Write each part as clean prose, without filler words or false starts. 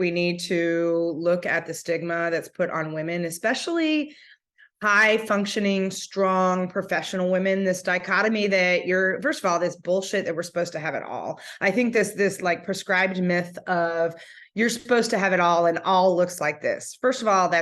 we need to look at the stigma that's put on women, especially high functioning, strong professional women, this dichotomy that you're, first of all, this bullshit that we're supposed to have it all. I think this like prescribed myth of you're supposed to have it all and all looks like this. First of all,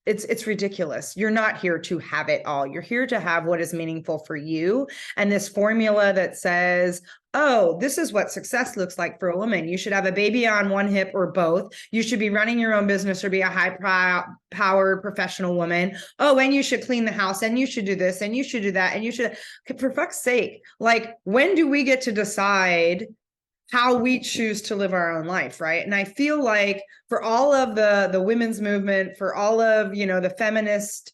it's ridiculous. You're not here to have it all. You're here to have what is meaningful for you. And this formula that says, oh, this is what success looks like for a woman. You should have a baby on one hip or both. You should be running your own business or be a high-powered professional woman. Oh, and you should clean the house and you should do this and you should do that. And you should, for fuck's sake, like, when do we get to decide how we choose to live our own life, right? And I feel like for all of the women's movement, for all of, the feminist,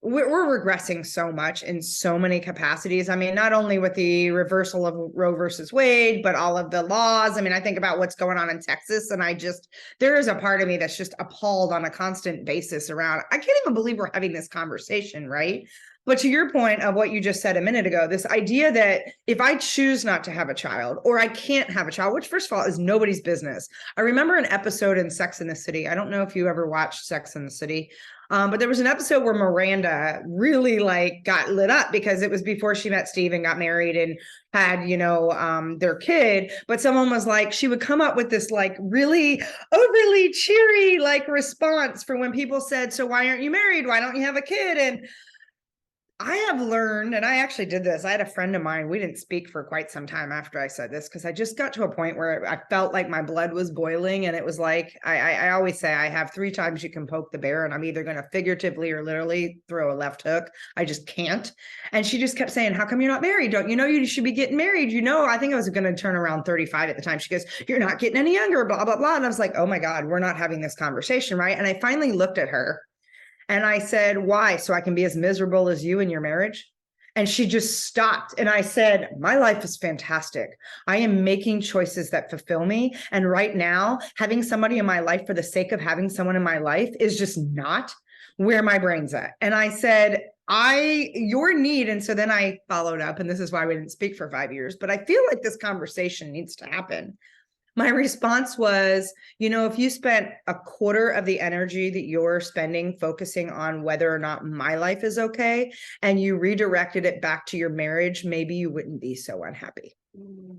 we're regressing so much in so many capacities. I mean, not only with the reversal of Roe versus Wade, but all of the laws. I mean, I think about what's going on in Texas, and there is a part of me that's just appalled on a constant basis around, I can't even believe we're having this conversation, right? But to your point of what you just said a minute ago, this idea that if I choose not to have a child or I can't have a child, which first of all is nobody's business. I remember an episode in Sex and the City. I don't know if you ever watched Sex and the City, but there was an episode where Miranda really got lit up because it was before she met Steve and got married and had, their kid. But someone was like, she would come up with this really overly cheery response for when people said, so why aren't you married? Why don't you have a kid? And I have learned, and I actually did this. I had a friend of mine. We didn't speak for quite some time after I said this because I just got to a point where I felt like my blood was boiling. And it was like, I always say I have 3 times you can poke the bear, and I'm either going to figuratively or literally throw a left hook. I just can't. And she just kept saying, how come you're not married? Don't you know you should be getting married? I think I was going to turn around 35 at the time. She goes, you're not getting any younger, blah, blah, blah. And I was like, oh my God, we're not having this conversation, right? And I finally looked at her. And I said, why? So I can be as miserable as you in your marriage? And she just stopped. And I said, my life is fantastic. I am making choices that fulfill me. And right now, having somebody in my life for the sake of having someone in my life is just not where my brain's at. And I said, your need. And so then I followed up, and this is why we didn't speak for 5 years, but I feel like this conversation needs to happen. My response was, if you spent a quarter of the energy that you're spending focusing on whether or not my life is okay, and you redirected it back to your marriage, maybe you wouldn't be so unhappy. And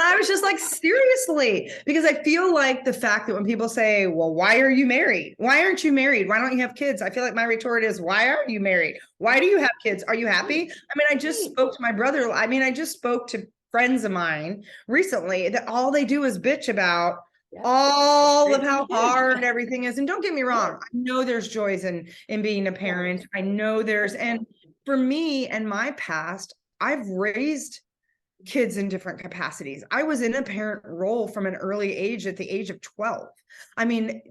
I was just like, seriously, because I feel like the fact that when people say, well, why are you married? Why aren't you married? Why don't you have kids? I feel like my retort is, why are you married? Why do you have kids? Are you happy? I mean, I just spoke to my brother. I mean, I just spoke to friends of mine recently that all they do is bitch about all of how hard everything is. And don't get me wrong, I know there's joys in being a parent. I know and for me and my past, I've raised kids in different capacities. I was in a parent role from an early age, at the age of 12. I mean,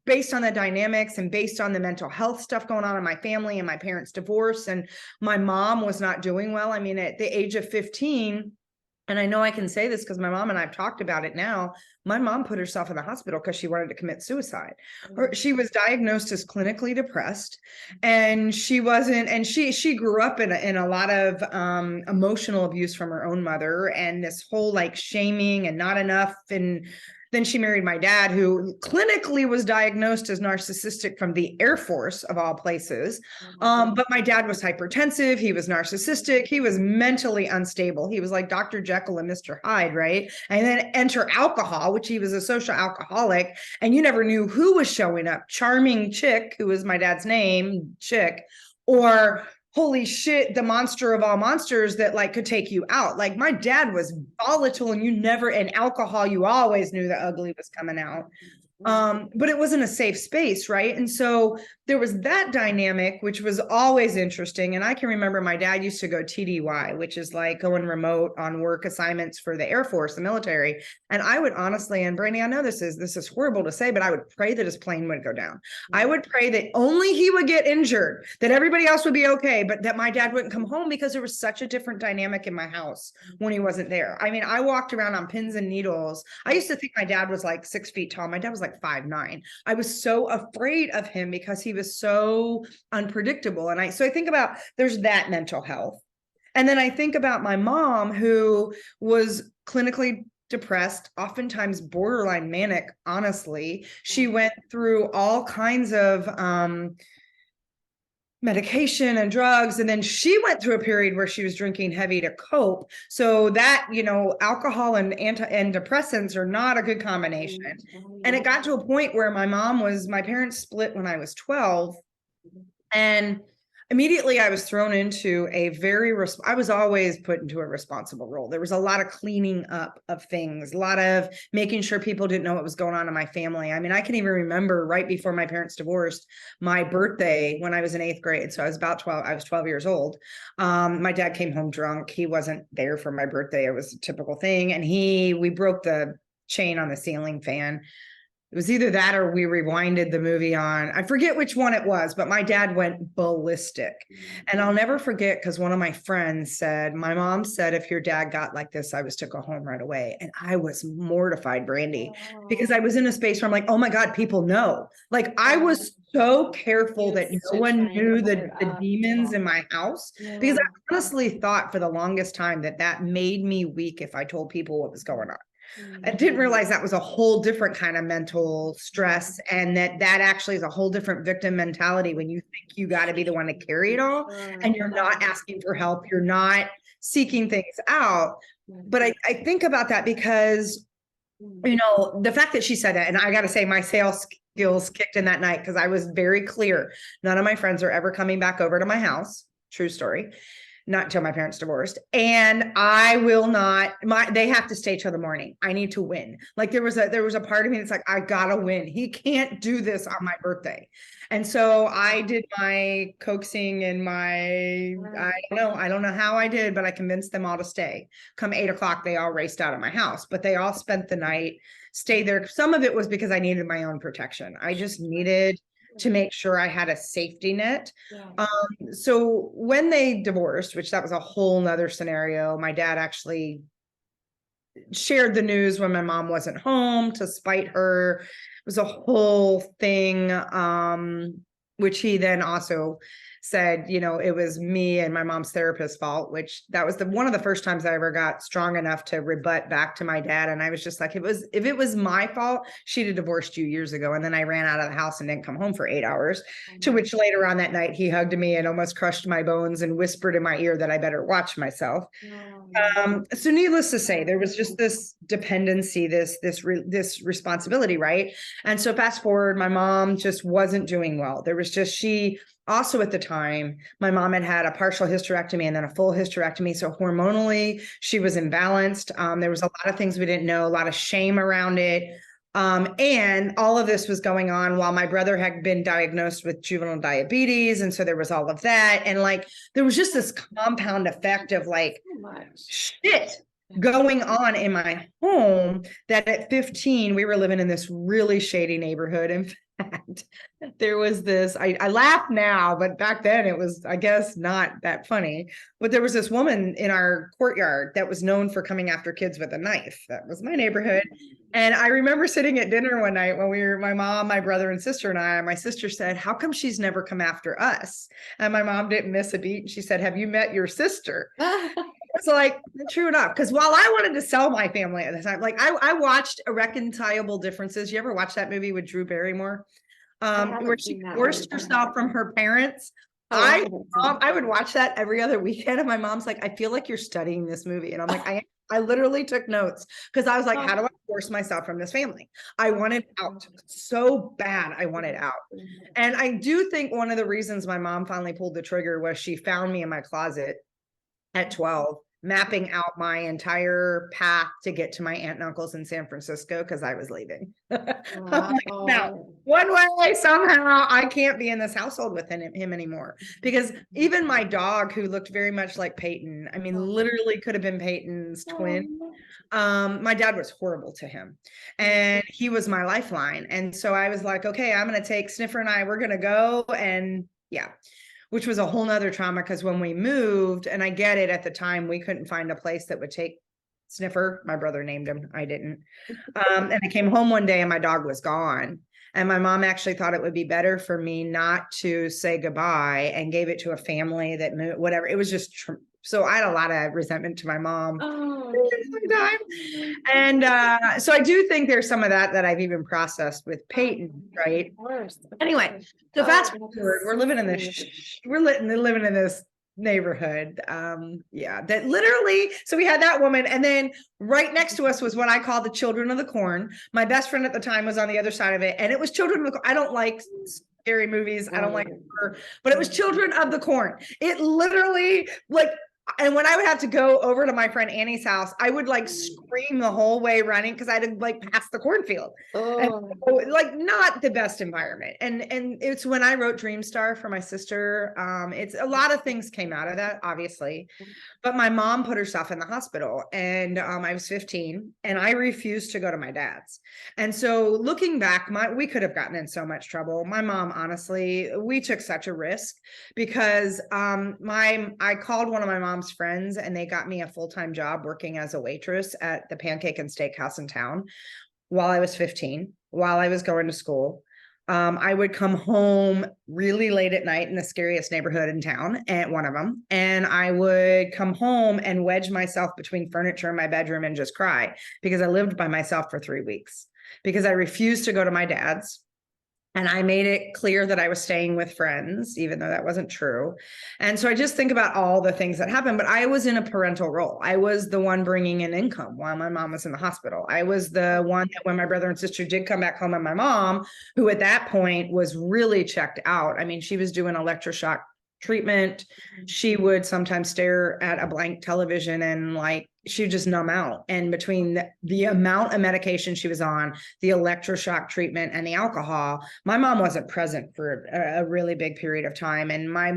based on the dynamics and based on the mental health stuff going on in my family and my parents' divorce, and my mom was not doing well. I mean, at the age of 15, and I know I can say this because my mom and I've talked about it now. My mom put herself in the hospital because she wanted to commit suicide. She was diagnosed as clinically depressed, and she wasn't. And she grew up in a lot of emotional abuse from her own mother, and this whole shaming and not enough. And then she married my dad, who clinically was diagnosed as narcissistic from the Air Force, of all places. But my dad was hypertensive. He was narcissistic. He was mentally unstable. He was like Dr. Jekyll and Mr. Hyde, right? And then enter alcohol, which he was a social alcoholic. And you never knew who was showing up. Charming Chick, who was my dad's name, Chick, or holy shit, the monster of all monsters that could take you out. My dad was volatile, and alcohol, you always knew the ugly was coming out. But it wasn't a safe space, right? And so there was that dynamic, which was always interesting. And I can remember my dad used to go TDY, which is going remote on work assignments for the Air Force, the military. And I would honestly, and Brandy, I know this is horrible to say, but I would pray that his plane would go down. I would pray that only he would get injured, that everybody else would be okay, but that my dad wouldn't come home, because there was such a different dynamic in my house when he wasn't there. I mean, I walked around on pins and needles. I used to think my dad was 6 feet tall. My dad was 5'9". I was so afraid of him because he was so unpredictable. And so I think about, there's that mental health. And then I think about my mom, who was clinically depressed, oftentimes borderline manic, honestly. She went through all kinds of medication and drugs, and then she went through a period where she was drinking heavy to cope. So that, alcohol and antidepressants are not a good combination. And it got to a point where my parents split when I was 12, and immediately I was thrown into I was always put into a responsible role. There was a lot of cleaning up of things, a lot of making sure people didn't know what was going on in my family. I mean, I can even remember right before my parents divorced, my birthday when I was in 8th grade. So I was about 12, I was 12 years old. My dad came home drunk. He wasn't there for my birthday. It was a typical thing. And we broke the chain on the ceiling fan. It was either that or we rewinded the movie on, I forget which one it was, but my dad went ballistic. And I'll never forget, because one of my friends said, my mom said, if your dad got like this, I was to go home right away. And I was mortified, Brandy, because I was in a space where I'm like, oh my God, people know. Like, I was so careful that no one knew the demons in my house, because I honestly thought for the longest time that made me weak if I told people what was going on. I didn't realize that was a whole different kind of mental stress, and that actually is a whole different victim mentality when you think you got to be the one to carry it all, and you're not asking for help, you're not seeking things out. But I think about that because, the fact that she said that, and I got to say my sales skills kicked in that night, because I was very clear. None of my friends are ever coming back over to my house. True story. Not until my parents divorced. And I will not, they have to stay till the morning. I need to win. Like there was a part of me that's like, I gotta win. He can't do this on my birthday. And so I did my coaxing and I don't know how I did, but I convinced them all to stay. Come 8 o'clock, they all raced out of my house, but they all spent the night, stayed there. Some of it was because I needed my own protection. I just needed to make sure I had a safety net. So when they divorced, which that was a whole nother scenario, my dad actually shared the news when my mom wasn't home to spite her. It was a whole thing, which he then also said, it was me and my mom's therapist's fault, which that was one of the first times I ever got strong enough to rebut back to my dad. And I was just like, if it was my fault, she'd have divorced you years ago. And then I ran out of the house and didn't come home for 8 hours, to which later on that night, he hugged me and almost crushed my bones and whispered in my ear that I better watch myself. So needless to say, there was just this dependency, this responsibility, right? And so fast forward, my mom just wasn't doing well. There was just, she also at the time, my mom had a partial hysterectomy and then a full hysterectomy. So hormonally, she was imbalanced. There was a lot of things we didn't know, a lot of shame around it. And all of this was going on while my brother had been diagnosed with juvenile diabetes. And so there was all of that. And like, there was just this compound effect of like shit going on in my home, that at 15, we were living in this really shady neighborhood. In fact, there was this, I laugh now, but back then it was, I guess, not that funny. But there was this woman in our courtyard that was known for coming after kids with a knife. That was my neighborhood. And I remember sitting at dinner one night when my mom, my brother and sister and I, my sister said, how come she's never come after us? And my mom didn't miss a beat. And she said, have you met your sister? It's like, true enough. Because while I wanted to sell my family at the time, like I watched Irreconcilable Differences. You ever watch that movie with Drew Barrymore? Where she divorced herself from her parents. I would watch that every other weekend. And my mom's like, I feel like you're studying this movie. And I'm like, I literally took notes, because I was like, how do I divorce myself from this family? I wanted out so bad. I wanted out. And I do think one of the reasons my mom finally pulled the trigger was she found me in my closet at 12, mapping out my entire path to get to my aunt and uncle's in San Francisco, because I was leaving. Like, now, one way, somehow, I can't be in this household with him anymore. Because even my dog, who looked very much like Peyton, I mean, literally could have been Peyton's twin. My dad was horrible to him, and he was my lifeline. And so I was like, okay, I'm going to take Sniffer and we're going to go. And yeah. Which was a whole nother trauma, because when we moved, and I get it, at the time, we couldn't find a place that would take Sniffer. My brother named him. I didn't. And I came home one day and my dog was gone. And my mom actually thought it would be better for me not to say goodbye, and gave it to a family that moved, whatever. It was just So I had a lot of resentment to my mom. Oh, Time. And so I do think there's some of that I've even processed with Peyton, right? of course. Anyway, so fast forward, we're living in this neighborhood. Yeah, that literally, so we had that woman, and then right next to us was what I call the Children of the Corn. My best friend at the time was on the other side of it, and it was Children of the Corn. I don't like scary movies. I don't like her, but it was Children of the Corn. It literally, like, and when I would have to go over to my friend Annie's house, I would like scream the whole way running because I had to like pass the cornfield. And so, like, not the best environment. And it's when I wrote Dreamstar for my sister. It's a lot of things came out of that, obviously. But my mom put herself in the hospital, and I was 15, and I refused to go to my dad's. And so looking back, we could have gotten in so much trouble. My mom, honestly, we took such a risk because I called one of my mom's friends, and they got me a full-time job working as a waitress at the Pancake and Steakhouse in town while I was 15, while I was going to school. I would come home really late at night in the scariest neighborhood in town, at one of them, and I would come home and wedge myself between furniture in my bedroom and just cry because I lived by myself for 3 weeks because I refused to go to my dad's. And I made it clear that I was staying with friends, even though that wasn't true. And so I just think about all the things that happened, but I was in a parental role. I was the one bringing in income while my mom was in the hospital. I was the one that when my brother and sister did come back home, and my mom, who at that point was really checked out. I mean, she was doing electroshock treatment. She would sometimes stare at a blank television and like she'd just numb out. And between the amount of medication she was on, the electroshock treatment, and the alcohol, my mom wasn't present for a really big period of time. And my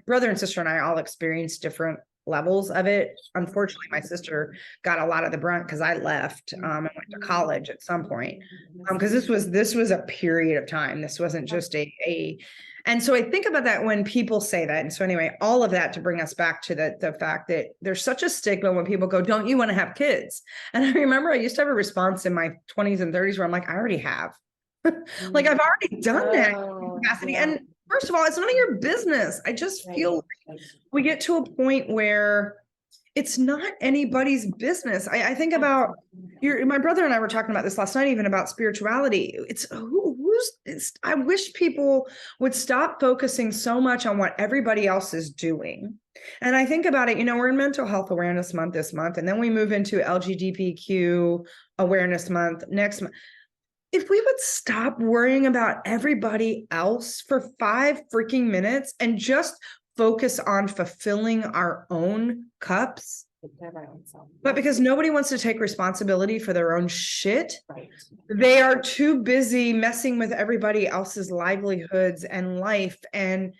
brother and sister and I all experienced different levels of it. Unfortunately, my sister got a lot of the brunt because I left and went to college at some point. Because this was a period of time. This wasn't just a and so I think about that when people say that. And so anyway, all of that to bring us back to the fact that there's such a stigma when people go, don't you want to have kids? And I remember I used to have a response in my 20s and 30s where I'm like, I already have. Like I've already done that capacity. Yeah. And first of all, it's none of your business. I just feel like we get to a point where it's not anybody's business. I think about my brother and I were talking about this last night, even about spirituality. It's I wish people would stop focusing so much on what everybody else is doing. And I think about it, we're in Mental Health Awareness Month this month, and then we move into LGBTQ Awareness Month next month. If we would stop worrying about everybody else for 5 freaking minutes and just focus on fulfilling our own cups, but because nobody wants to take responsibility for their own shit, right. They are too busy messing with everybody else's livelihoods and life. And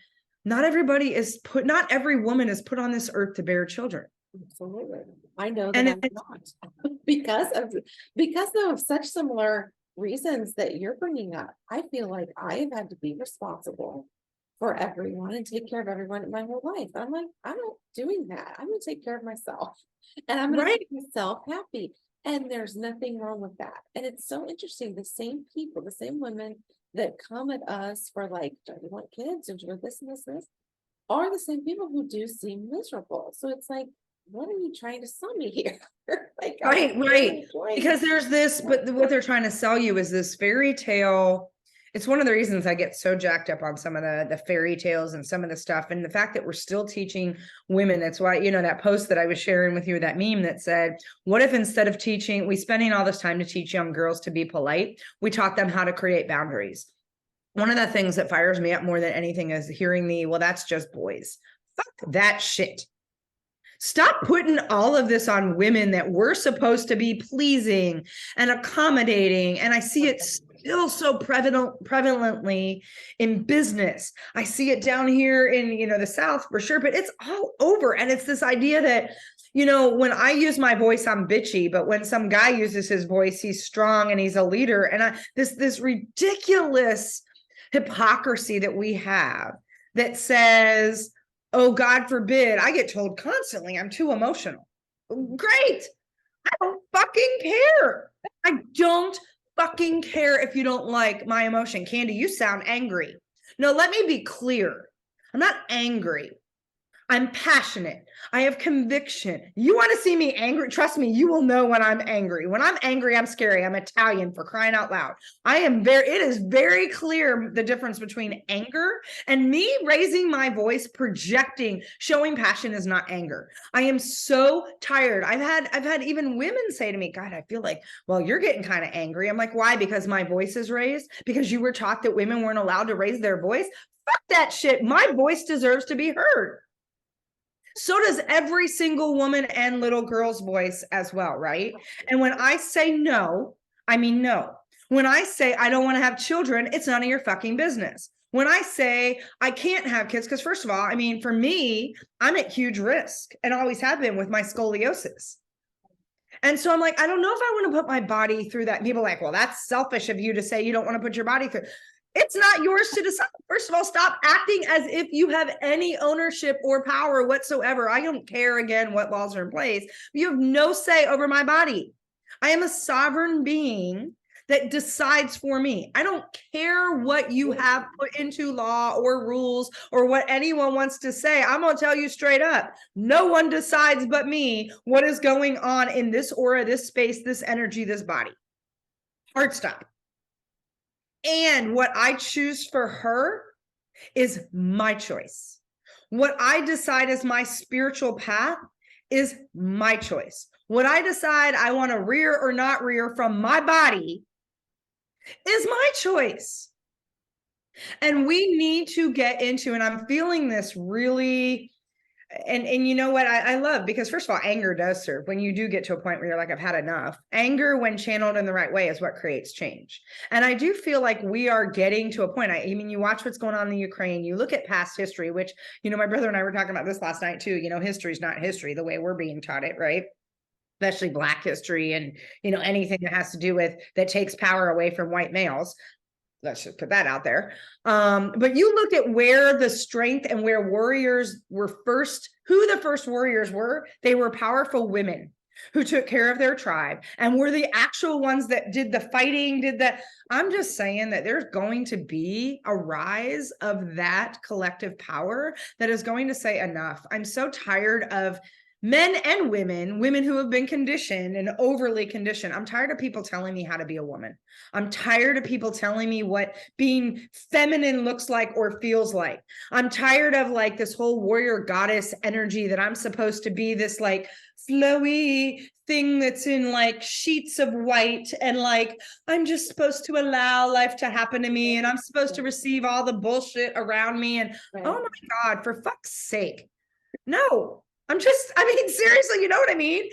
not every woman is put on this earth to bear children. Absolutely. I know that I'm not because of such similar reasons that you're bringing up. I feel like I've had to be responsible for everyone and take care of everyone in my whole life. I'm like, I'm not doing that. I'm going to take care of myself, and I'm going to make myself happy. And there's nothing wrong with that. And it's so interesting. The same people, the same women that come at us for like, do you want kids? Or do you want this and this and this? Are the same people who do seem miserable. So it's like, what are you trying to sell me here? Like, right. Because there's this, but what they're trying to sell you is this fairy tale. It's one of the reasons I get so jacked up on some of the fairy tales and some of the stuff. And the fact that we're still teaching women, that's why, that post that I was sharing with you, that meme that said, what if instead of we spending all this time to teach young girls to be polite, we taught them how to create boundaries? One of the things that fires me up more than anything is hearing well, that's just boys. Fuck that shit. Stop putting all of this on women that we're supposed to be pleasing and accommodating. And I see it still so prevalently in business. I see it down here in, the South for sure, but it's all over. And it's this idea that, when I use my voice, I'm bitchy, but when some guy uses his voice, he's strong and he's a leader. And this ridiculous hypocrisy that we have that says, oh, God forbid, I get told constantly I'm too emotional. Great. I don't fucking care. I don't fucking care if you don't like my emotion. Candy, you sound angry. No, let me be clear. I'm not angry. I'm passionate. I have conviction. You want to see me angry? Trust me, you will know when I'm angry. When I'm angry, I'm scary. I'm Italian, for crying out loud. It is very clear the difference between anger and me raising my voice, projecting, showing passion is not anger. I am so tired. I've had even women say to me, God, I feel like, well, you're getting kind of angry. I'm like, why? Because my voice is raised? Because you were taught that women weren't allowed to raise their voice? Fuck that shit. My voice deserves to be heard. So does every single woman and little girl's voice as well, right? And when I say no, I mean no. When I say I don't want to have children, it's none of your fucking business. When I say I can't have kids, because first of all, I mean, for me, I'm at huge risk and always have been with my scoliosis. And so I'm like, I don't know if I want to put my body through that. People are like, well, that's selfish of you to say you don't want to put your body through. It's not yours to decide. First of all, stop acting as if you have any ownership or power whatsoever. I don't care, again, what laws are in place. You have no say over my body. I am a sovereign being that decides for me. I don't care what you have put into law or rules or what anyone wants to say. I'm going to tell you straight up. No one decides but me what is going on in this aura, this space, this energy, this body. Hard stop. And what I choose for her is my choice. What I decide is my spiritual path is my choice. What I decide I want to rear or not rear from my body is my choice. And we need to get into, and I'm feeling this really, and you know what I love, because first of all, anger does serve. When you do get to a point where you're like, I've had enough, anger, when channeled in the right way, is what creates change. And I do feel like we are getting to a point. I mean, you watch what's going on in the Ukraine, you look at past history, which, you know, my brother and I were talking about this last night too. You know, history is not history the way we're being taught it, right? Especially Black history, and, you know, anything that has to do with that takes power away from white males. Let's just put that out there. But you look at where the strength and where warriors were first, who the first warriors were. They were powerful women who took care of their tribe and were the actual ones that did the fighting, I'm just saying that there's going to be a rise of that collective power that is going to say enough. I'm so tired of men and women who have been conditioned and overly conditioned. I'm tired of people telling me how to be a woman. I'm tired of people telling me what being feminine looks like or feels like. I'm tired of like this whole warrior goddess energy that I'm supposed to be this like flowy thing that's in like sheets of white, and like I'm just supposed to allow life to happen to me, and I'm supposed to receive all the bullshit around me. And oh my God, for fuck's sake. No. I mean, seriously, you know what I mean?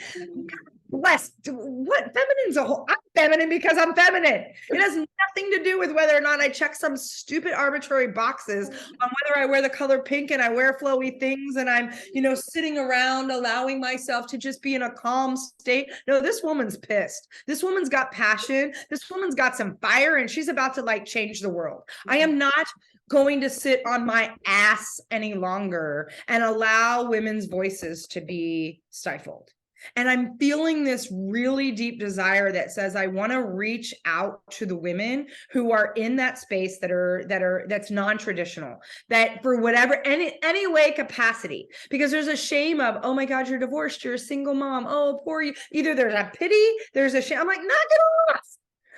Blessed. What? Feminine's a whole, I'm feminine because I'm feminine. It has nothing to do with whether or not I check some stupid arbitrary boxes on whether I wear the color pink and I wear flowy things and I'm, you know, sitting around allowing myself to just be in a calm state. No, this woman's pissed. This woman's got passion. This woman's got some fire, and she's about to like change the world. I am not going to sit on my ass any longer and allow women's voices to be stifled. And I'm feeling this really deep desire that says I want to reach out to the women who are in that space that's non-traditional, that for whatever any way capacity, because there's a shame of, oh my God, you're divorced, you're a single mom, oh poor you. Either there's a pity, there's a shame. I'm like, knock it off.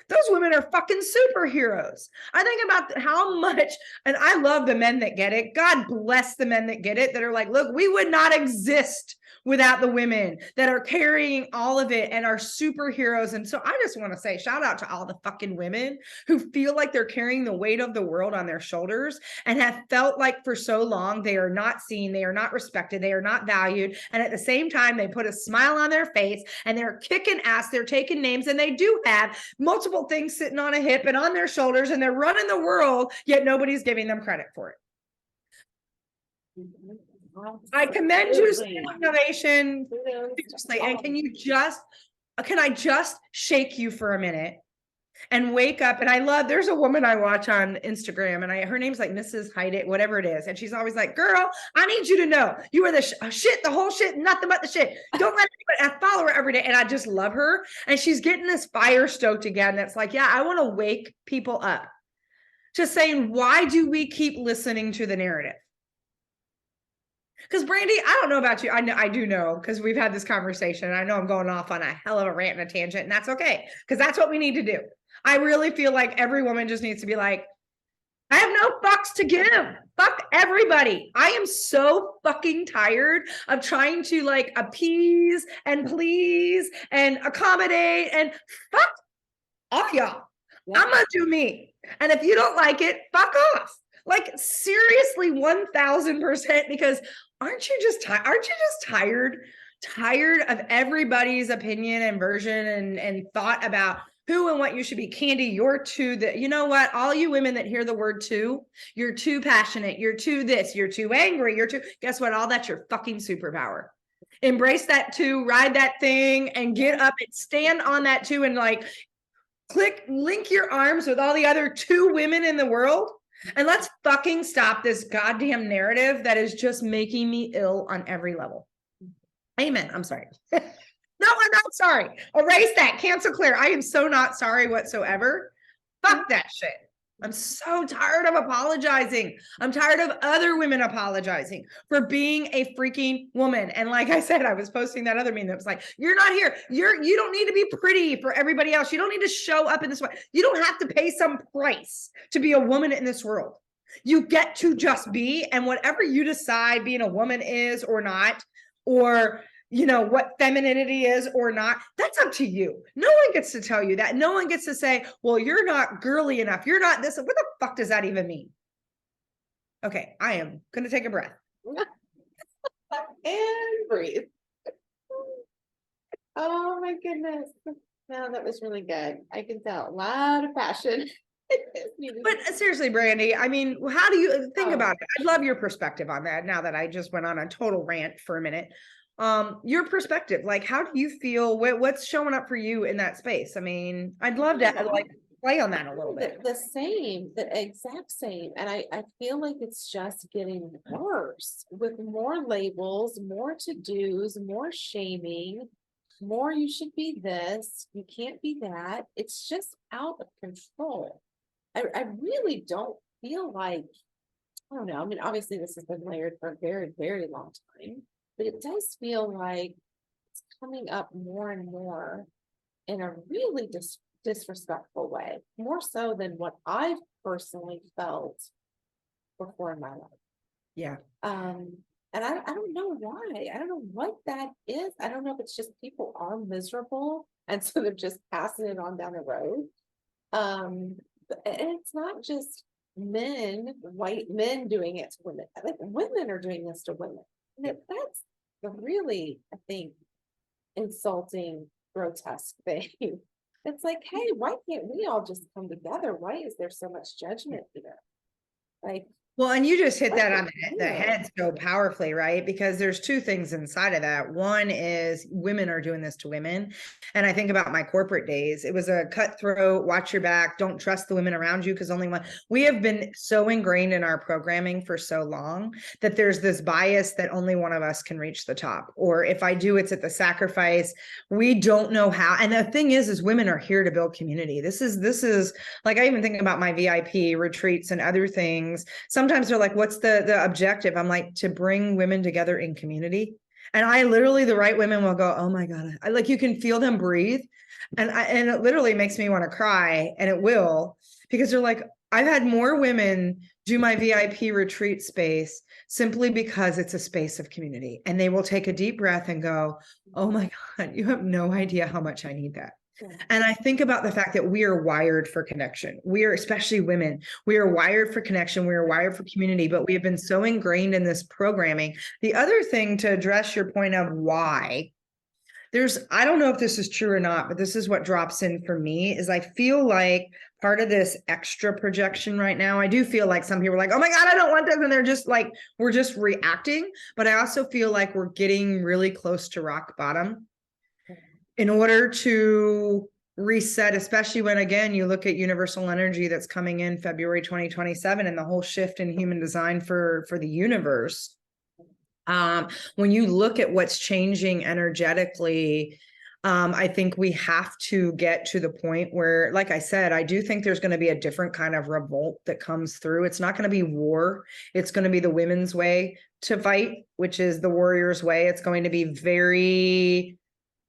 Those women are fucking superheroes. I think about how much, and I love the men that get it. God bless the men that get it, that are like, look, we would not exist without the women that are carrying all of it and are superheroes. And so I just want to say shout out to all the fucking women who feel like they're carrying the weight of the world on their shoulders and have felt like for so long they are not seen, they are not respected, they are not valued. And at the same time, they put a smile on their face and they're kicking ass, they're taking names, and they do have multiple things sitting on a hip and on their shoulders, and they're running the world, yet nobody's giving them credit for it. I commend you to innovation. And can I just shake you for a minute and wake up? And I love, there's a woman I watch on Instagram, and her name's like Mrs. Hide It, whatever it is. And she's always like, girl, I need you to know you are the shit, the whole shit, nothing but the shit. Don't let anybody, I follow her every day. And I just love her. And she's getting this fire stoked again. That's like, yeah, I want to wake people up to saying, why do we keep listening to the narrative? Because Brandy, I don't know about you. I do know because we've had this conversation. I know I'm going off on a hell of a rant and a tangent, and that's okay because that's what we need to do. I really feel like every woman just needs to be like, I have no fucks to give. Fuck everybody. I am so fucking tired of trying to like appease and please and accommodate and fuck all y'all. Yeah. I'm gonna do me. And if you don't like it, fuck off. Like seriously, 1000%, because aren't you just tired of everybody's opinion and version and thought about who and what you should be? Candy, you're too that, you know what? All you women that hear the word too, you're too passionate, you're too this, you're too angry, you're too, guess what? All that's your fucking superpower. Embrace that too, ride that thing and get up and stand on that too and like link your arms with all the other two women in the world. And let's fucking stop this goddamn narrative that is just making me ill on every level. Amen. I'm sorry. No, I'm not sorry. Erase that. Cancel clear. I am so not sorry whatsoever. Fuck that shit. I'm so tired of apologizing. I'm tired of other women apologizing for being a freaking woman. And like I said, I was posting that other meme that was like, you're not here. You don't need to be pretty for everybody else. You don't need to show up in this way. You don't have to pay some price to be a woman in this world. You get to just be, and whatever you decide being a woman is or not, or you know, what femininity is or not, that's up to you. No one gets to tell you that. No one gets to say, well, you're not girly enough. You're not this. What the fuck does that even mean? Okay, I am going to take a breath. And breathe. Oh my goodness. No, that was really good. I can tell a lot of passion. But seriously, Brandy, I mean, how do you think about it? I'd love your perspective on that now that I just went on a total rant for a minute. Your perspective, like how do you feel, what's showing up for you in that space? I mean, I'd love to like play on that a little bit. The exact same, and I feel like it's just getting worse with more labels, more to-dos, more shaming, more you should be this, you can't be that. It's just out of control. I really don't feel like, I don't know, I mean, obviously this has been layered for a very, very long time. But it does feel like it's coming up more and more in a really disrespectful way, more so than what I've personally felt before in my life. Yeah. And I don't know why. I don't know what that is. I don't know if it's just people are miserable and so they're just passing it on down the road. And it's not just men, white men doing it to women. Like women are doing this to women. That's the really, I think, insulting, grotesque thing. It's like, hey, why can't we all just come together? Why is there so much judgment here? Like, well, and you just hit that on the head so powerfully, right? Because there's two things inside of that. One is women are doing this to women. And I think about my corporate days. It was a cutthroat, watch your back, don't trust the women around you because only one. We have been so ingrained in our programming for so long that there's this bias that only one of us can reach the top. Or if I do, it's at the sacrifice. We don't know how. And the thing is women are here to build community. This is like, I even think about my VIP retreats and other things. Sometimes they're like, what's the objective? I'm like, to bring women together in community. And I literally, the right women will go, oh my God. I like, you can feel them breathe. And it literally makes me want to cry, and it will, because they're like, I've had more women do my VIP retreat space simply because it's a space of community. And they will take a deep breath and go, oh my God, you have no idea how much I need that. And I think about the fact that we are wired for connection. We are, especially women, we are wired for connection. We are wired for community, but we have been so ingrained in this programming. The other thing, to address your point of why, I don't know if this is true or not, but this is what drops in for me, is I feel like part of this extra projection right now, I do feel like some people are like, oh my God, I don't want this. And they're just like, we're just reacting. But I also feel like we're getting really close to rock bottom in order to reset, especially when, again, you look at universal energy that's coming in February 2027 and the whole shift in human design for the universe. When you look at what's changing energetically, I think we have to get to the point where, like I said, I do think there's going to be a different kind of revolt that comes through. It's not going to be war. It's going to be the women's way to fight, which is the warrior's way. It's going to be very,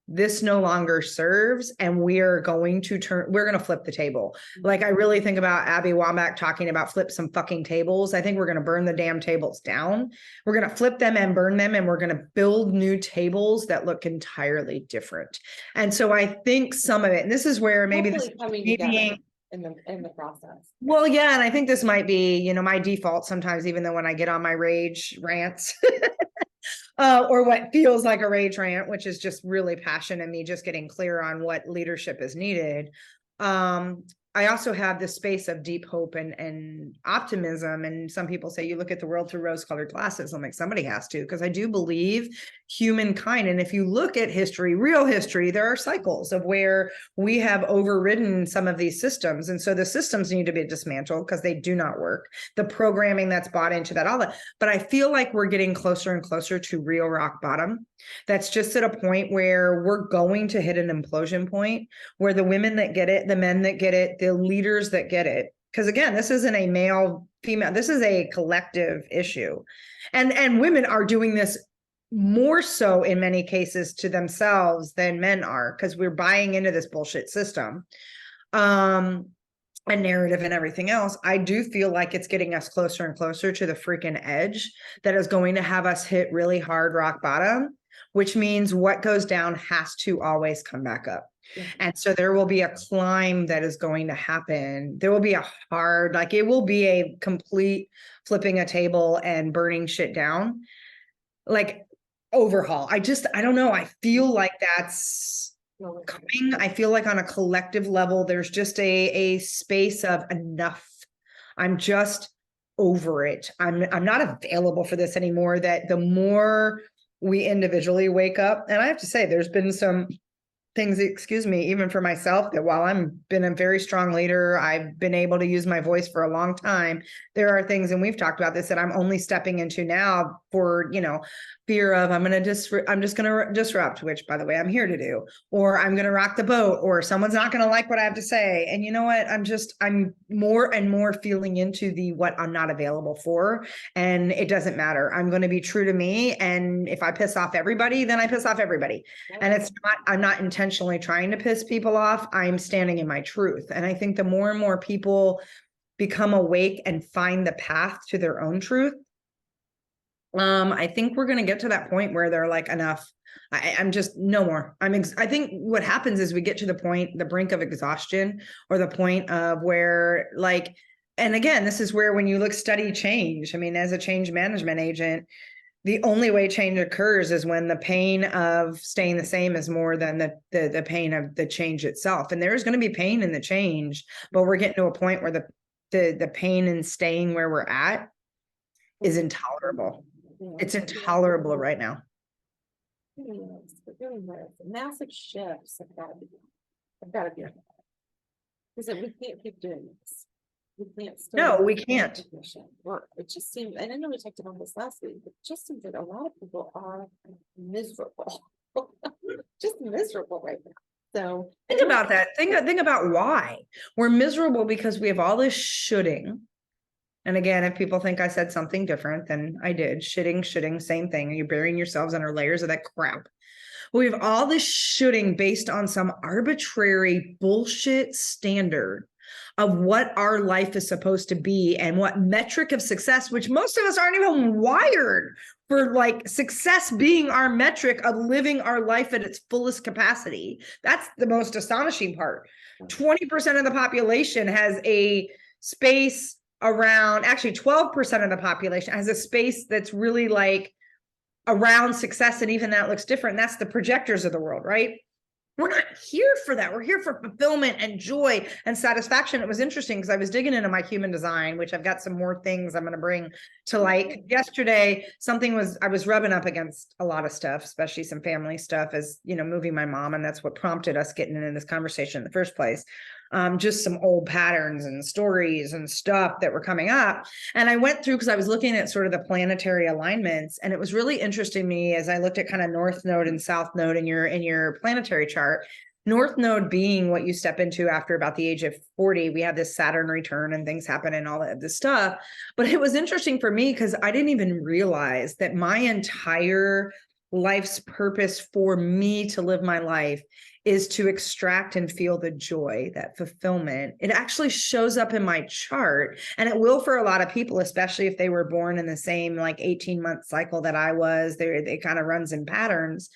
this no longer serves, and we're going to flip the table. Like, I really think about Abby Wambach talking about flip some fucking tables. I think we're going to burn the damn tables down. We're going to flip them and burn them, and we're going to build new tables that look entirely different. And so I think some of it, and this is where maybe this coming together in the process. Well, yeah, and I think this might be, my default sometimes, even though when I get on my rage rants, or what feels like a rage rant, which is just really passion and me just getting clear on what leadership is needed. I also have this space of deep hope and optimism. And some people say you look at the world through rose-colored glasses. I'm like, somebody has to, because I do believe humankind. And if you look at history, real history, there are cycles of where we have overridden some of these systems. And so the systems need to be dismantled because they do not work. The programming that's bought into that, all that. But I feel like we're getting closer and closer to real rock bottom. That's just at a point where we're going to hit an implosion point where the women that get it, the men that get it, the leaders that get it, because again, this isn't a male female, this is a collective issue, and women are doing this more so in many cases to themselves than men are, because we're buying into this bullshit system and narrative and everything else. I do feel like it's getting us closer and closer to the freaking edge that is going to have us hit really hard rock bottom, which means what goes down has to always come back up. Yeah. And so there will be a climb that is going to happen. There will be a hard, like, it will be a complete flipping a table and burning shit down, like overhaul. I don't know. I feel like that's coming. I feel like on a collective level, there's just a space of enough. I'm just over it. I'm not available for this anymore. That the more we individually wake up, and I have to say, there's been some things, excuse me, even for myself, that while I've been a very strong leader, I've been able to use my voice for a long time. There are things, and we've talked about this, that I'm only stepping into now for, fear of I'm just going to disrupt, which by the way, I'm here to do, or I'm going to rock the boat, or someone's not going to like what I have to say. And you know what? I'm more and more feeling into what I'm not available for. And it doesn't matter. I'm going to be true to me. And if I piss off everybody, then I piss off everybody. And I'm not intentionally trying to piss people off. I'm standing in my truth. And I think the more and more people become awake and find the path to their own truth, I think we're going to get to that point where they're like, enough. I'm just no more. I think what happens is we get to the brink of exhaustion, or the point of where, like, and again, this is where when you study change, I mean, as a change management agent, the only way change occurs is when the pain of staying the same is more than the pain of the change itself. And there's going to be pain in the change, but we're getting to a point where the pain in staying where we're at is intolerable. It's intolerable right now. Massive shifts have got to be because we can't keep doing this. We can't. No, we can't. It just seems, and I know we talked about this last week, but it just seems that a lot of people are miserable, just miserable right now. So think about that. Think about why we're miserable, because we have all this shoulding. And again, if people think I said something different, then I did. Shitting, same thing. And you're burying yourselves under layers of that crap. We have all this shoulding based on some arbitrary bullshit standard of what our life is supposed to be and what metric of success, which most of us aren't even wired for, like, success being our metric of living our life at its fullest capacity. That's the most astonishing part. 20% of the population has a space around, actually 12% of the population has a space that's really like around success, and even that looks different. That's the projectors of the world, right? We're not here for that. We're here for fulfillment and joy and satisfaction. It was interesting because I was digging into my human design, which I've got some more things I'm going to bring to light. Yesterday, I was rubbing up against a lot of stuff, especially some family stuff, as moving my mom, and that's what prompted us getting into this conversation in the first place. just some old patterns and stories and stuff that were coming up. And I went through, because I was looking at sort of the planetary alignments, and it was really interesting to me as I looked at kind of North Node and South Node in your planetary chart. North Node being what you step into after about the age of 40. We have this Saturn return and things happen and all of this stuff. But it was interesting for me because I didn't even realize that my entire life's purpose for me to live my life is to extract and feel the joy, that fulfillment. It actually shows up in my chart, and it will for a lot of people, especially if they were born in the same like 18-month cycle that I was. It kind of runs in patterns.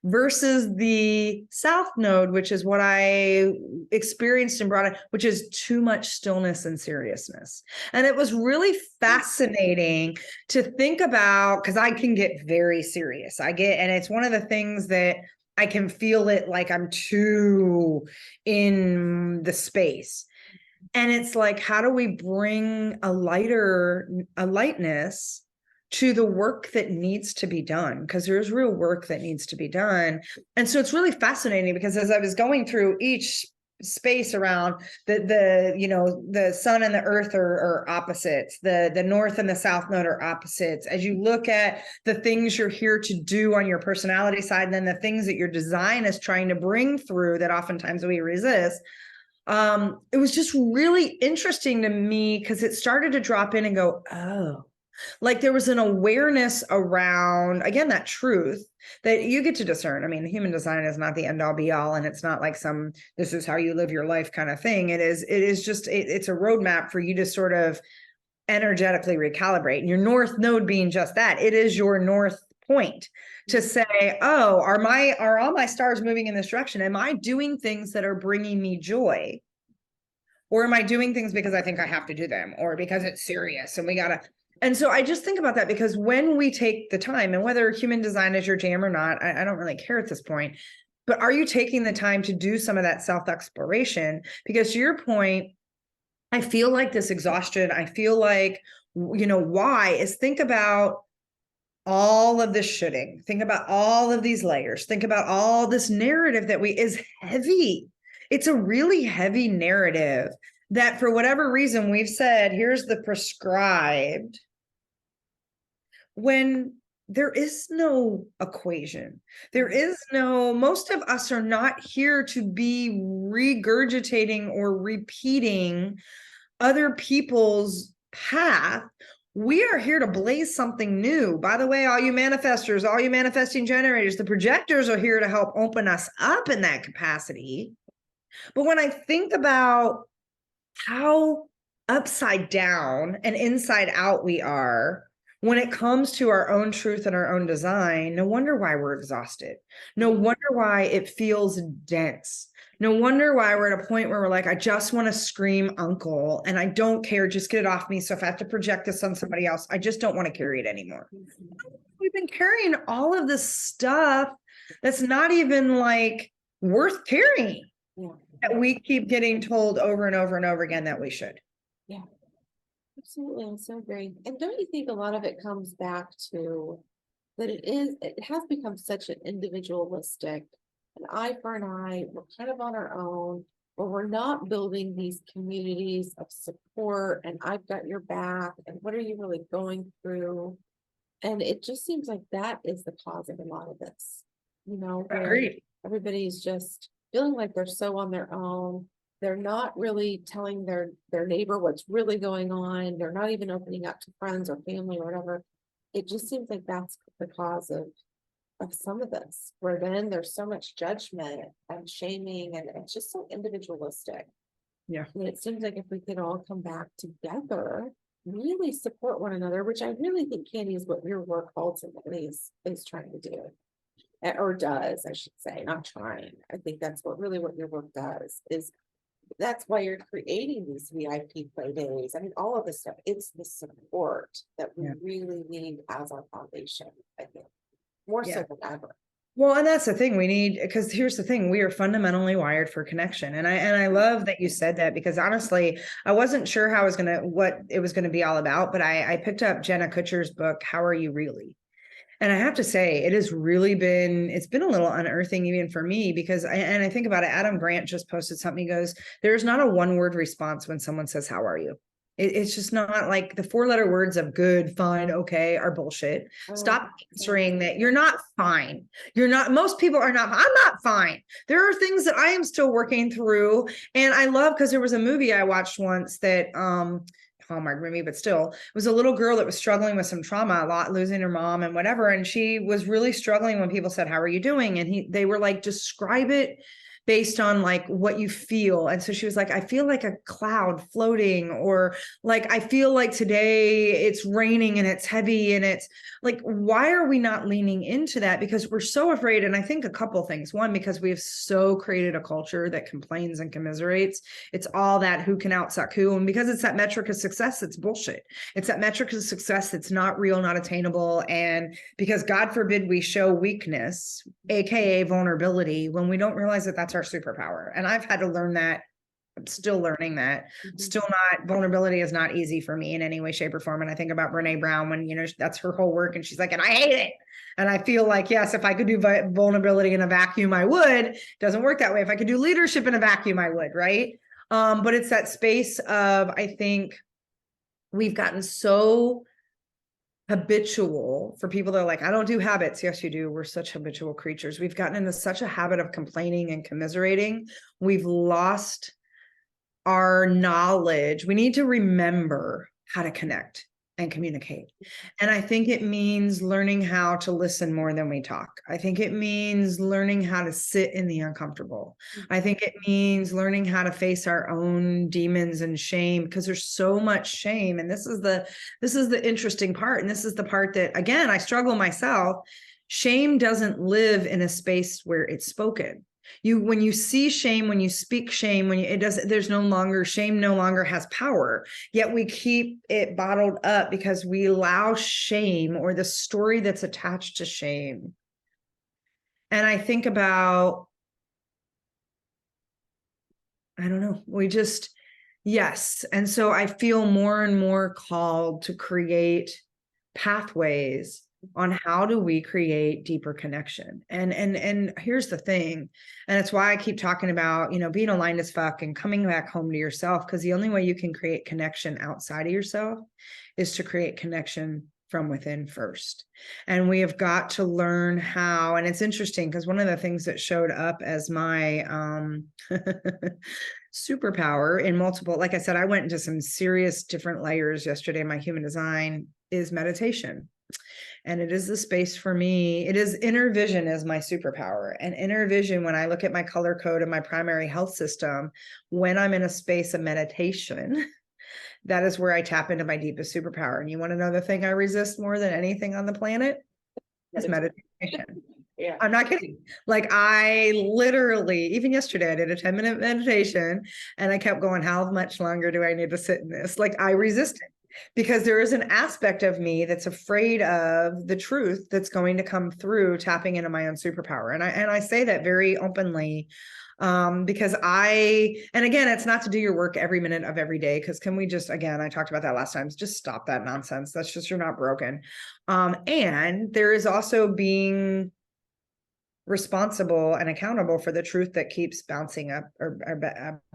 Versus the South Node, which is what I experienced and brought in, which is too much stillness and seriousness. And it was really fascinating to think about, because I can get very serious. And it's one of the things that I can feel it like I'm too in the space. And it's like, how do we bring a lightness to the work that needs to be done? Because there's real work that needs to be done. And so it's really fascinating, because as I was going through each space around the sun and the earth are opposites, the north and the south node are opposites. As you look at the things you're here to do on your personality side, and then the things that your design is trying to bring through that oftentimes we resist, it was just really interesting to me, because it started to drop in and go, oh, like there was an awareness around, again, that truth that you get to discern. I mean, human design is not the end all be all, and it's not like this is how you live your life kind of thing. It's a roadmap for you to sort of energetically recalibrate. And your north node being just that, it is your north point to say, oh, are all my stars moving in this direction? Am I doing things that are bringing me joy? Or am I doing things because I think I have to do them, or because it's serious and we gotta. And so I just think about that, because when we take the time, and whether human design is your jam or not, I don't really care at this point, but are you taking the time to do some of that self-exploration? Because to your point, I feel like this exhaustion, I feel like, why is, think about all of this shoulding, think about all of these layers, think about all this narrative that is heavy. It's a really heavy narrative that for whatever reason we've said, here's the prescribed, when there is no equation. There is no, most of us are not here to be regurgitating or repeating other people's path. We are here to blaze something new. By the way, all you manifestors, all you manifesting generators, the projectors are here to help open us up in that capacity. But when I think about how upside down and inside out we are when it comes to our own truth and our own design, no wonder why we're exhausted. No wonder why it feels dense. No wonder why we're at a point where we're like, I just want to scream uncle, and I don't care, just get it off me. So if I have to project this on somebody else, I just don't want to carry it anymore. We've been carrying all of this stuff that's not even like worth carrying. Yeah. That we keep getting told over and over and over again that we should. Yeah, absolutely. I'm so agree. And don't you think a lot of it comes back to that it has become such an individualistic, an eye for an eye, we're kind of on our own, where we're not building these communities of support and I've got your back and what are you really going through? And it just seems like that is the cause of a lot of this, Agreed. Everybody's just feeling like they're so on their own. They're not really telling their neighbor what's really going on. They're not even opening up to friends or family or whatever. It just seems like that's the cause of some of this, where then there's so much judgment and shaming, and it's just so individualistic. Yeah. And it seems like if we could all come back together, really support one another, which I really think, Candy, is what your work ultimately is trying to do. Or does, I should say, not trying. I think that's what your work does, is that's why you're creating these VIP play days. I mean, all of this stuff, it's the support that we really need as our foundation, I think, more so than ever. Well, and that's the thing we need, because here's the thing, we are fundamentally wired for connection. And I love that you said that, because honestly, I wasn't sure what it was going to be all about, but I picked up Jenna Kutcher's book, How Are You Really? And I have to say, it has really been, it's been a little unearthing even for me, because I think about it, Adam Grant just posted something, he goes, there's not a one word response when someone says, how are you? It's just not, like, the 4-letter words of good, fine, okay are bullshit. Stop answering that you're not fine. You're not, most people are not, I'm not fine. There are things that I am still working through. And I love, because there was a movie I watched once that, Hallmark movie, but still, it was a little girl that was struggling with some trauma, a lot, losing her mom and whatever. And she was really struggling when people said, how are you doing? And they were like, describe it based on like what you feel. And so she was like, I feel like a cloud floating, or like, I feel like today it's raining and it's heavy, and it's like, why are we not leaning into that? Because we're so afraid. And I think a couple things. One, because we have so created a culture that complains and commiserates. It's all that who can outsuck who. And because it's that metric of success, it's bullshit. It's that metric of success that's not real, not attainable. And because God forbid we show weakness, AKA vulnerability, when we don't realize that that's our superpower. And I've had to learn that. I'm still learning that. Still not, vulnerability is not easy for me in any way, shape, or form. And I think about Brene Brown when, that's her whole work. And she's like, and I hate it. And I feel like, yes, if I could do vulnerability in a vacuum, I would. It doesn't work that way. If I could do leadership in a vacuum, I would, right? But it's that space of, I think we've gotten so habitual, for people that are like, I don't do habits. Yes, you do. We're such habitual creatures. We've gotten into such a habit of complaining and commiserating. We've lost our knowledge. We need to remember how to connect and communicate. And I think it means learning how to listen more than we talk. I think it means learning how to sit in the uncomfortable. I think it means learning how to face our own demons and shame, because there's so much shame. And this is the interesting part. And this is the part that, again, I struggle myself. Shame doesn't live in a space where it's spoken. When you see shame, when you speak shame, there's no longer, shame no longer has power, yet we keep it bottled up because we allow shame, or the story that's attached to shame. And I think about, I don't know, yes. And so I feel more and more called to create pathways on how do we create deeper connection. And here's the thing, and it's why I keep talking about, being aligned as fuck and coming back home to yourself, because the only way you can create connection outside of yourself is to create connection from within first. And we have got to learn how. And it's interesting because one of the things that showed up as my superpower in multiple, like I said, I went into some serious different layers yesterday in my human design, is meditation. And it is the space for me. It is inner vision is my superpower. And inner vision, when I look at my color code and my primary health system, when I'm in a space of meditation, that is where I tap into my deepest superpower. And you want to know the thing I resist more than anything on the planet? Is meditation. Yeah. I'm not kidding. Like, I literally, even yesterday, I did a 10-minute meditation and I kept going, how much longer do I need to sit in this? Like, I resisted. Because there is an aspect of me that's afraid of the truth that's going to come through tapping into my own superpower. And I say that very openly, because and again, it's not to do your work every minute of every day. Because can we just, again, I talked about that last time, just stop that nonsense. That's just, you're not broken. And there is also being responsible and accountable for the truth that keeps bouncing up or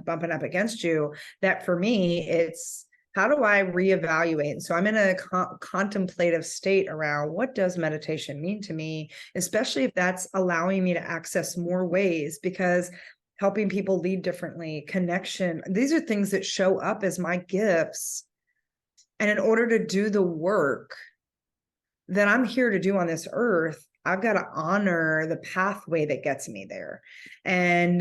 bumping up against you. That for me, it's, how do I reevaluate? So I'm in a contemplative state around, what does meditation mean to me, especially if that's allowing me to access more ways, because helping people lead differently, connection, these are things that show up as my gifts. And in order to do the work that I'm here to do on this earth, I've got to honor the pathway that gets me there. And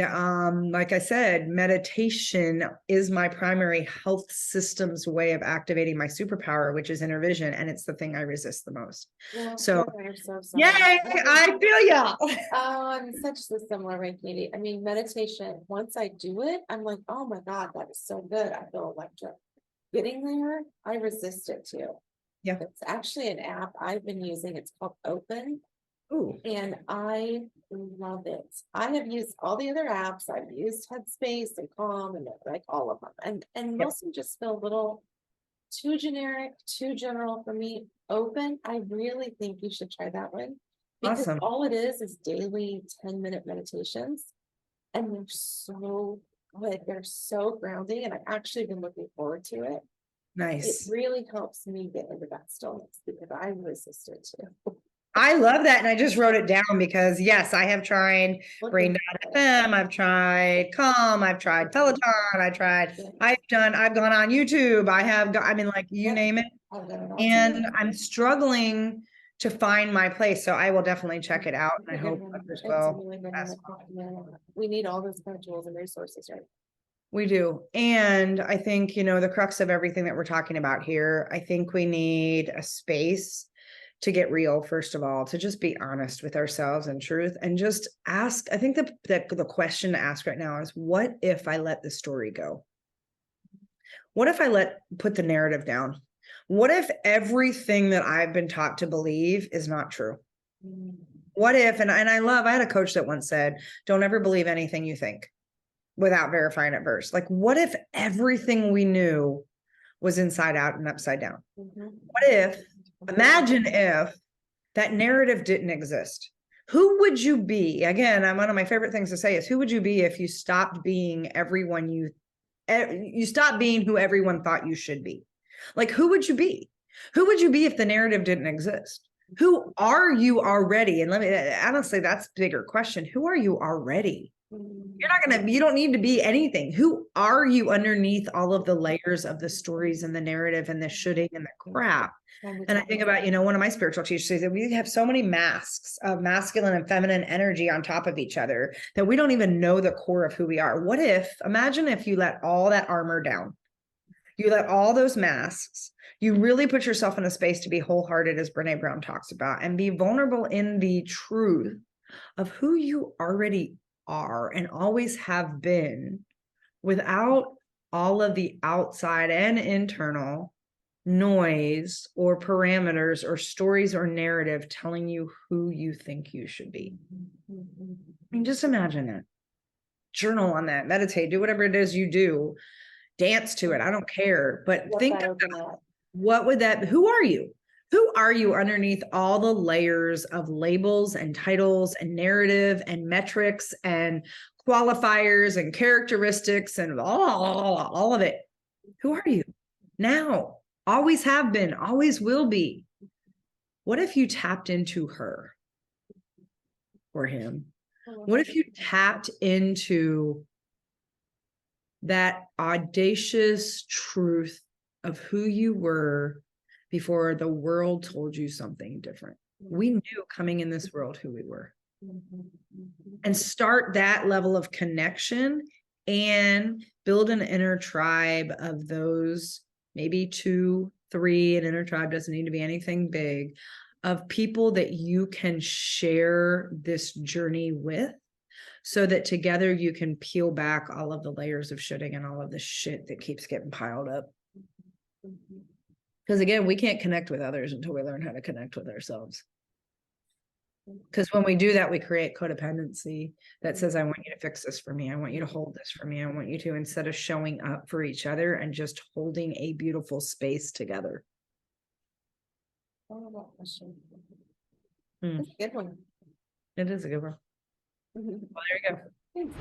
like I said, meditation is my primary health system's way of activating my superpower, which is inner vision. And it's the thing I resist the most. Well, So, I'm so sorry. yay, I feel ya. Oh, I'm such the similar way, Katie. I mean, meditation, once I do it, I'm like, oh my God, that is so good. I feel electric. Getting there, I resist it too. Yeah. It's actually an app I've been using. It's called Open. Ooh. And I love it. I have used all the other apps. I've used Headspace and Calm and like all of them. And most of them just feel a little too generic, too general for me. Open, I really think you should try that one. Because Awesome. all it is daily 10-minute meditations. And they're so good. They're so grounding. And I've actually been looking forward to it. It Nice. really helps me get into that stillness because I resist it too. I love that. And I just wrote it down because yes, I have tried Looking Brain.fm, I've tried Calm, I've tried Peloton, I've gone on YouTube, I mean, like you Yep. name it. I've done it all And too. I'm struggling to find my place. So I will definitely check it out. And I hope others It's a will. really good as one. Yeah. We need all those kind of tools and resources, right? We do. And I think, the crux of everything that we're talking about here, I think we need a space to get real, first of all, to just be honest with ourselves and truth and just ask. I think the question to ask right now is, what if I let the story go? What if I put the narrative down? What if everything that I've been taught to believe is not true? What if, and I had a coach that once said, don't ever believe anything you think without verifying it first. Like, what if everything we knew was inside out and upside down? What if, imagine if that narrative didn't exist? Who would you be? Again, one of my favorite things to say is, who would you be if you stopped being everyone you stopped being who everyone thought you should be? Like, who would you be? Who would you be if the narrative didn't exist? Who are you already? And honestly, that's a bigger question. Who are you already? You don't need to be anything. Who are you underneath all of the layers of the stories and the narrative and the shoulding and the crap? And I think about, one of my spiritual teachers says that we have so many masks of masculine and feminine energy on top of each other that we don't even know the core of who we are. Imagine if you let all that armor down, you let all those masks, you really put yourself in a space to be wholehearted, as Brene Brown talks about, and be vulnerable in the truth of who you already are and always have been, without all of the outside and internal noise or parameters or stories or narrative telling you who you think you should be. I mean, just imagine that. Journal on that, meditate, do whatever it is you do, dance to it. I don't care, but think about who are you? Who are you underneath all the layers of labels and titles and narrative and metrics and qualifiers and characteristics and all of it? Who are you now? Always have been, always will be. What if you tapped into her or him? What if you tapped into that audacious truth of who you were before the world told you something different? We knew coming in this world who we were. And start that level of connection and build an inner tribe of those, maybe 2, 3, an inner tribe doesn't need to be anything big, of people that you can share this journey with, so that together you can peel back all of the layers of shitting and all of the shit that keeps getting piled up. Because again, we can't connect with others until we learn how to connect with ourselves. Because when we do that, we create codependency that says, I want you to fix this for me. I want you to hold this for me. I want you to, instead of showing up for each other and just holding a beautiful space together. Oh, that question. That's a good one. It is a good one. Well, there you go. Thanks.